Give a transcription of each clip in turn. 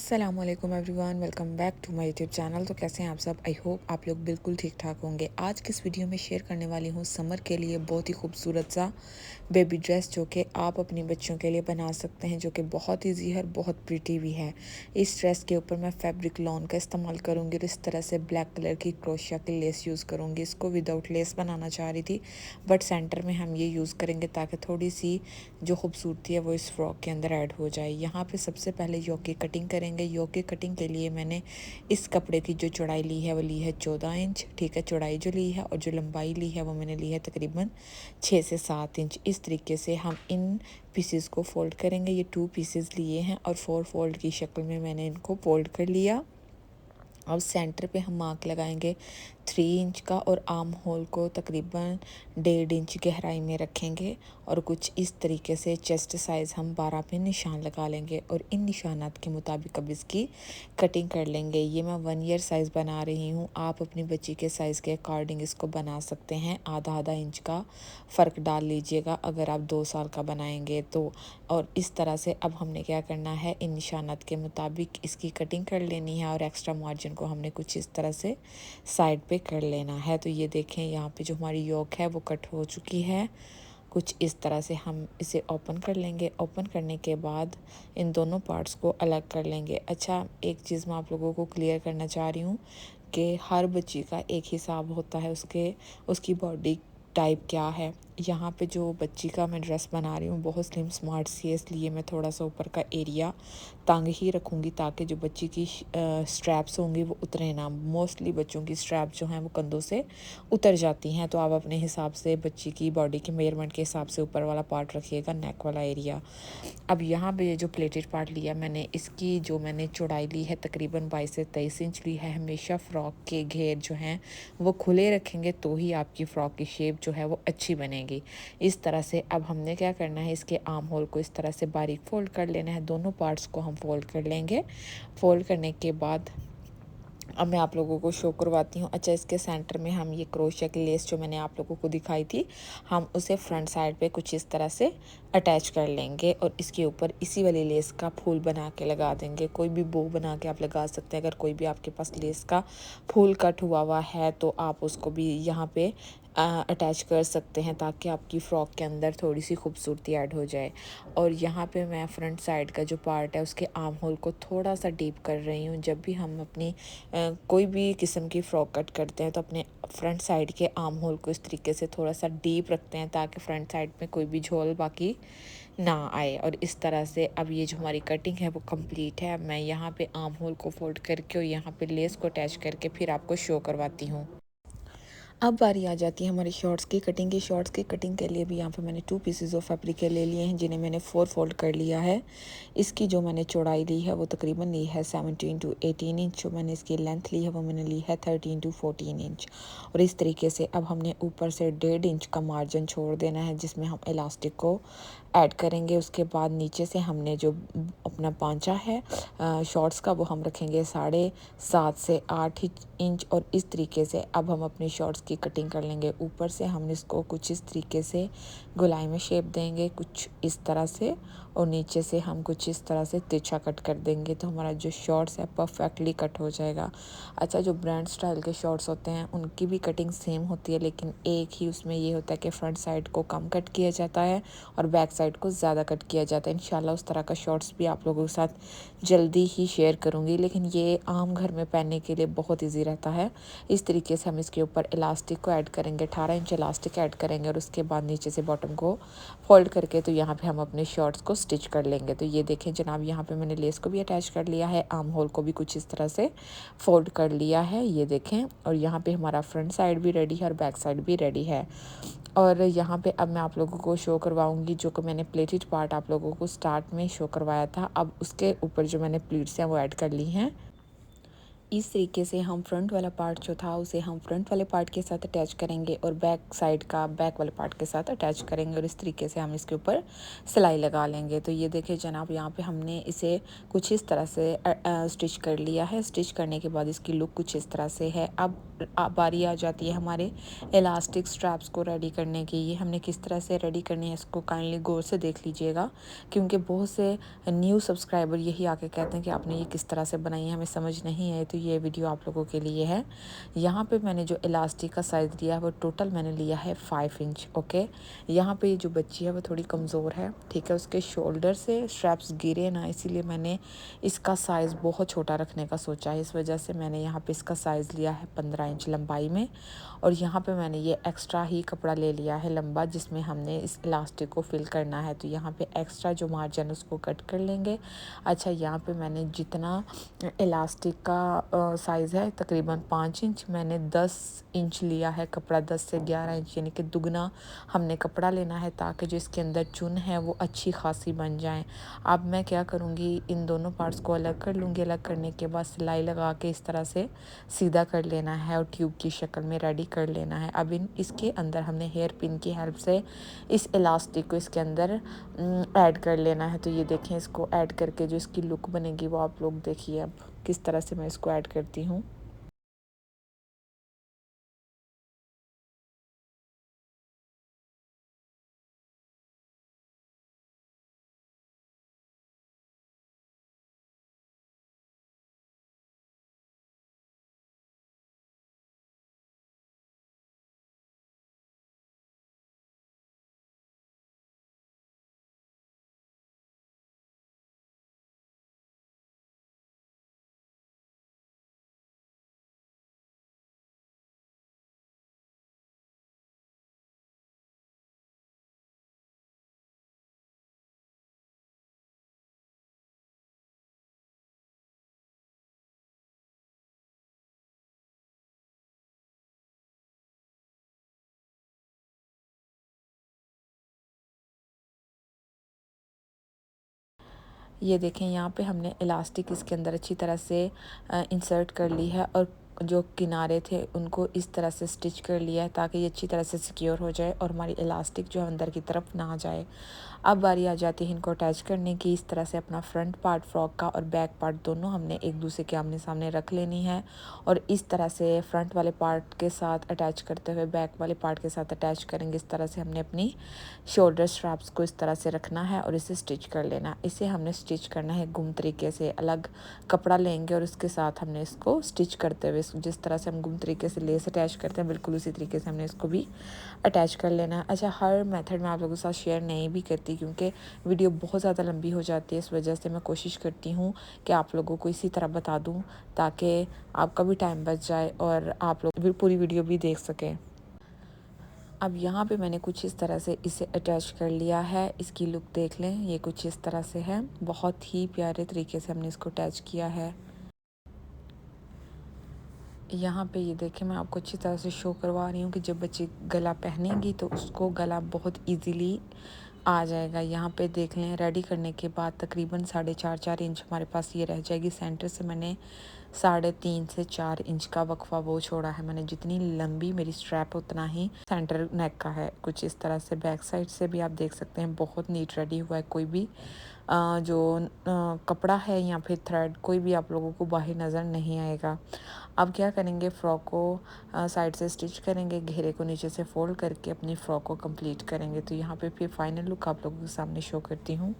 अस्सलामुअलैकुम everyone, welcome back to my YouTube channel. तो कैसे हैं आप सब? आई होप आप लोग बिल्कुल ठीक ठाक होंगे। आज की इस वीडियो में शेयर करने वाली हूँ समर के लिए बहुत ही खूबसूरत सा बेबी ड्रेस जो कि आप अपने बच्चों के लिए बना सकते हैं, जो कि बहुत ईजी है और बहुत प्रीटी भी है। इस ड्रेस के ऊपर मैं फैब्रिक लॉन का इस्तेमाल करूँगी और इस तरह से ब्लैक कलर की क्रोशिया की लेस यूज़ करूँगी। इसको विदाउट लेस बनाना चाह रही थी, बट सेंटर में हम ये यूज़ करेंगे ताकि थोड़ी सी जो खूबसूरती है वो इस फ्रॉक के अंदर ऐड हो जाए। यहाँ पे सबसे पहले योक की कटिंग करेंगे। योक की कटिंग के लिए मैंने इस कपड़े की जो चौड़ाई ली है वो ली है 14 इंच, ठीक है, चौड़ाई जो ली है, और जो लंबाई ली है वो मैंने ली है तकरीबन 6 से 7 इंच। इस तरीके से हम इन पीसेस को फोल्ड करेंगे। ये 2 पीसेस लिए हैं और 4 फोल्ड की शक्ल में मैंने इनको फोल्ड कर लिया। अब सेंटर पे हम मार्क लगाएंगे 3 इंच का और आर्म होल को तकरीबन 1.5 इंच गहराई में रखेंगे और कुछ इस तरीके से चेस्ट साइज़ हम 12 पे निशान लगा लेंगे और इन निशानात के मुताबिक अब इसकी कटिंग कर लेंगे। ये मैं 1 ईयर साइज़ बना रही हूँ, आप अपनी बच्ची के साइज़ के अकॉर्डिंग इसको बना सकते हैं। आधा इंच का फ़र्क डाल लीजिएगा अगर आप 2 साल का बनाएंगे तो। और इस तरह से अब हमने क्या करना है, इन निशानात के मुताबिक इसकी कटिंग कर लेनी है और एक्स्ट्रा मार्जिन को हमने कुछ इस तरह से साइड पे कर लेना है। तो ये देखें, यहाँ पे जो हमारी योक है वो कट हो चुकी है। कुछ इस तरह से हम इसे ओपन कर लेंगे। ओपन करने के बाद इन दोनों पार्ट्स को अलग कर लेंगे। अच्छा, एक चीज़ मैं आप लोगों को क्लियर करना चाह रही हूँ कि हर बच्ची का एक हिसाब होता है, उसकी बॉडी टाइप क्या है। यहाँ पे जो बच्ची का मैं ड्रेस बना रही हूँ बहुत स्लिम स्मार्ट सी है, इसलिए मैं थोड़ा सा ऊपर का एरिया तंग ही रखूँगी ताकि जो बच्ची की स्ट्रैप्स होंगी वो उतरे ना। मोस्टली बच्चों की स्ट्रैप जो हैं वो कंधों से उतर जाती हैं, तो आप अपने हिसाब से बच्ची की बॉडी के मेजरमेंट के हिसाब से ऊपर वाला पार्ट रखिएगा, नेक वाला एरिया। अब यहाँ पे ये जो प्लेटेड पार्ट लिया मैंने, इसकी जो मैंने चौड़ाई ली है तकरीबन 22 से 23 इंच ली है। हमेशा फ़्रॉक के घेर जो हैं वो खुले रखेंगे तो ही आपकी फ़्रॉक की शेप जो है वो अच्छी बनेगी। इस तरह से अब हमने क्या करना है, इसके आर्म होल को इस तरह से बारीक फ़ोल्ड कर लेना है। दोनों पार्ट्स को हम फ़ोल्ड कर लेंगे। फ़ोल्ड करने के बाद अब मैं आप लोगों को शो करवाती हूँ। अच्छा, इसके सेंटर में हम ये क्रोशिया की लेस जो मैंने आप लोगों को दिखाई थी, हम उसे फ्रंट साइड पे कुछ इस तरह से अटैच कर लेंगे और इसके ऊपर इसी वाली लेस का फूल बना के लगा देंगे। कोई भी बो बना के आप लगा सकते हैं। अगर कोई भी आपके पास लेस का फूल कट हुआ है तो आप उसको भी यहाँ पे अटैच कर सकते हैं ताकि आपकी फ़्रॉक के अंदर थोड़ी सी खूबसूरती ऐड हो जाए। और यहाँ पे मैं फ्रंट साइड का जो पार्ट है उसके आर्म होल को थोड़ा सा डीप कर रही हूँ। जब भी हम अपनी कोई भी किस्म की फ़्रॉक कट करते हैं तो अपने फ्रंट साइड के आर्म होल को इस तरीके से थोड़ा सा डीप रखते हैं ताकि फ्रंट साइड में कोई भी झोल बाकी ना आए। और इस तरह से अब ये जो हमारी कटिंग है वो कंप्लीट है। मैं यहाँ पे आर्म होल को फोल्ड करके और यहाँ पे लेस को अटैच करके फिर आपको शो करवाती हूँ। अब बारी आ जाती है हमारी शॉर्ट्स की कटिंग की। शॉर्ट्स की कटिंग के लिए भी यहाँ पे मैंने 2 पीसेस ऑफ फैब्रिक ले लिए हैं जिन्हें मैंने 4 फोल्ड कर लिया है। इसकी जो मैंने चौड़ाई ली है वो तकरीबन ली है 17 to 18 इंच। जो मैंने इसकी लेंथ ली है वो मैंने ली है 13 to 14 इंच। और इस तरीके से अब हमने ऊपर से 1.5 इंच का मार्जिन छोड़ देना है जिसमें हम इलास्टिक को ऐड करेंगे। उसके बाद नीचे से हमने जो अपना पांचा है शॉर्ट्स का वो हम रखेंगे 7.5 से 8 इंच। और इस तरीके से अब हम अपनी शॉर्ट्स की कटिंग कर लेंगे। ऊपर से हम इसको कुछ इस तरीके से गोलाई में शेप देंगे, कुछ इस तरह से, और नीचे से हम कुछ इस तरह से तिरछा कट कर देंगे तो हमारा जो शॉर्ट्स है परफेक्टली कट हो जाएगा। अच्छा, जो ब्रांड स्टाइल के शॉर्ट्स होते हैं उनकी भी कटिंग सेम होती है, लेकिन एक ही उसमें ये होता है कि फ्रंट साइड को कम कट किया जाता है और बैक साइड को ज़्यादा कट किया जाता है। इंशाल्लाह उस तरह का शॉर्ट्स भी आप लोगों के साथ जल्दी ही शेयर करूँगी, लेकिन ये आम घर में पहनने के लिए बहुत ईजी रहता है। इस तरीके से हम इसके ऊपर इलास्टिक को ऐड करेंगे, 18 इंच इलास्टिक ऐड करेंगे और उसके बाद नीचे से बॉटम को फोल्ड करके तो यहाँ पे हम अपने शॉर्ट्स को स्टिच कर लेंगे। तो ये देखें जनाब, यहाँ पे मैंने लेस को भी अटैच कर लिया है, आर्म होल को भी कुछ इस तरह से फोल्ड कर लिया है, ये देखें। और यहाँ पे हमारा फ्रंट साइड भी रेडी है और बैक साइड भी रेडी है। और यहाँ पे अब मैं आप लोगों को शो करवाऊंगी जो कि मैंने प्लेटेड पार्ट आप लोगों को स्टार्ट में शो करवाया था। अब उसके ऊपर जो मैंने प्लीट्स हैं वो ऐड कर ली हैं। इस तरीके से हम फ्रंट वाला पार्ट जो था उसे हम फ्रंट वाले पार्ट के साथ अटैच करेंगे और बैक साइड का बैक वाले पार्ट के साथ अटैच करेंगे और इस तरीके से हम इसके ऊपर सिलाई लगा लेंगे। तो ये देखिए जनाब, यहाँ पे हमने इसे कुछ इस तरह से स्टिच कर लिया है। स्टिच करने के बाद इसकी लुक कुछ इस तरह से है। अब बारी आ जाती है हमारे इलास्टिक स्ट्रैप्स को रेडी करने की। ये हमने किस तरह से रेडी करनी है इसको काइंडली गौर से देख लीजिएगा, क्योंकि बहुत से न्यू सब्सक्राइबर यही आके कहते हैं कि आपने ये किस तरह से बनाई है, हमें समझ नहीं है। तो ये वीडियो आप लोगों के लिए है। यहाँ पे मैंने जो इलास्टिक का साइज़ लिया है वो टोटल मैंने लिया है 5 इंच। ओके, यहाँ पे जो बच्ची है वो थोड़ी कमज़ोर है, ठीक है, उसके शोल्डर से स्ट्रैप्स गिरे ना, इसीलिए मैंने इसका साइज़ बहुत छोटा रखने का सोचा है। इस वजह से मैंने यहाँ पे इसका साइज़ लिया है 15 इंच लंबाई में। और यहाँ पे मैंने ये एक्स्ट्रा ही कपड़ा ले लिया है लंबा, जिसमें हमने इस इलास्टिक को फिल करना है। तो यहाँ पे एक्स्ट्रा जो मार्जिन उसको कट कर लेंगे। अच्छा, यहाँ पे मैंने जितना इलास्टिक का साइज़ है तकरीबन 5 इंच, मैंने 10 इंच लिया है कपड़ा, 10 से 11 इंच, यानी कि दुगना हमने कपड़ा लेना है ताकि जो इसके अंदर चुन है वो अच्छी खासी बन जाए। अब मैं क्या करूँगी, इन दोनों पार्ट्स को अलग कर लूँगी। अलग करने के बाद सिलाई लगा के इस तरह से सीधा कर लेना है और ट्यूब की शक्ल में रेडी कर लेना है। अब इसके अंदर हमने हेयर पिन की हेल्प से इस इलास्टिक को इसके अंदर ऐड कर लेना है। तो ये देखें, इसको ऐड करके जो इसकी लुक बनेगी वो आप लोग देखिए अब किस तरह से मैं इसको ऐड करती हूँ। ये देखें, यहाँ पे हमने इलास्टिक इसके अंदर अच्छी तरह से इंसर्ट कर ली है और जो किनारे थे उनको इस तरह से स्टिच कर लिया है ताकि ये अच्छी तरह से सिक्योर हो जाए और हमारी इलास्टिक जो है अंदर की तरफ ना आ जाए। अब बारी आ जाती है इनको अटैच करने की। इस तरह से अपना फ्रंट पार्ट फ्रॉक का और बैक पार्ट दोनों हमने एक दूसरे के आमने सामने रख लेनी है और इस तरह से फ्रंट वाले पार्ट के साथ अटैच करते हुए बैक वाले पार्ट के साथ अटैच करेंगे। इस तरह से हमने अपनी शोल्डर स्ट्रैप्स को इस तरह से रखना है और इसे स्टिच कर लेना। इसे हमने स्टिच करना है गुम तरीके से। अलग कपड़ा लेंगे और उसके साथ हमने इसको स्टिच करते हुए, जिस तरह से हम गुम तरीके से लेस अटैच करते हैं बिल्कुल उसी तरीके से हमने इसको भी अटैच कर लेना है। अच्छा, हर मेथड मैं आप लोगों के साथ शेयर नहीं भी करती क्योंकि वीडियो बहुत ज़्यादा लंबी हो जाती है। इस वजह से मैं कोशिश करती हूँ कि आप लोगों को इसी तरह बता दूँ ताकि आपका भी टाइम बच जाए और आप लोग भी पूरी वीडियो भी देख सकें। अब यहाँ पे मैंने कुछ इस तरह से इसे अटैच कर लिया है। इसकी लुक देख लें, ये कुछ इस तरह से है। बहुत ही प्यारे तरीके से हमने इसको अटैच किया है। यहाँ पे ये देखें, मैं आपको अच्छी तरह से शो करवा रही हूँ कि जब बच्ची गला पहनेगी तो उसको गला बहुत इजीली आ जाएगा। यहाँ पे देख लें, रेडी करने के बाद तकरीबन 4.5 इंच हमारे पास ये रह जाएगी। सेंटर से मैंने 3.5 से 4 इंच का वक्फा वो छोड़ा है मैंने। जितनी लंबी मेरी स्ट्रैप उतना ही सेंटर नेक का है। कुछ इस तरह से बैक साइड से भी आप देख सकते हैं, बहुत नीट रेडी हुआ है। कोई भी जो कपड़ा है या फिर थ्रेड कोई भी आप लोगों को बाहर नज़र नहीं आएगा। अब क्या करेंगे, फ़्रॉक को साइड से स्टिच करेंगे, घेरे को नीचे से फोल्ड करके अपनी फ़्रॉक को कंप्लीट करेंगे। तो यहाँ पे फिर फाइनल लुक आप लोगों के सामने शो करती हूँ।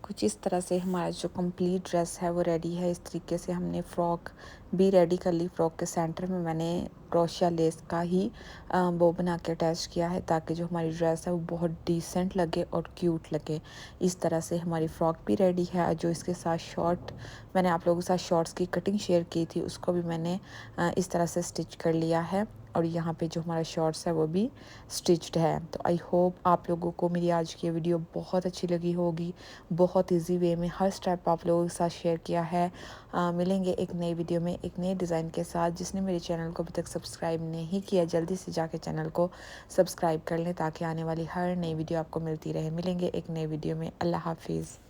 कुछ इस तरह से हमारा जो कंप्लीट ड्रेस है वो रेडी है। इस तरीके से हमने फ़्रॉक भी रेडी कर ली। फ़्रॉक के सेंटर में मैंने क्रोशिया लेस का ही बो बना के अटैच किया है ताकि जो हमारी ड्रेस है वो बहुत डिसेंट लगे और क्यूट लगे। इस तरह से हमारी फ़्रॉक भी रेडी है। जो इसके साथ शॉर्ट मैंने आप लोगों के साथ शॉर्ट्स की कटिंग शेयर की थी उसको भी मैंने इस तरह से स्टिच कर लिया है। और यहाँ पे जो हमारा शॉर्ट्स है वो भी स्टिच्ड है। तो आई होप आप लोगों को मेरी आज की वीडियो बहुत अच्छी लगी होगी। बहुत ईजी वे में हर स्टेप आप लोगों के साथ शेयर किया है। मिलेंगे एक नई वीडियो में एक नए डिज़ाइन के साथ। जिसने मेरे चैनल को अभी तक सब्सक्राइब नहीं किया जल्दी से जाके चैनल को सब्सक्राइब कर लें ताकि आने वाली हर नई वीडियो आपको मिलती रहे। मिलेंगे एक नई वीडियो में। अल्लाह हाफिज़।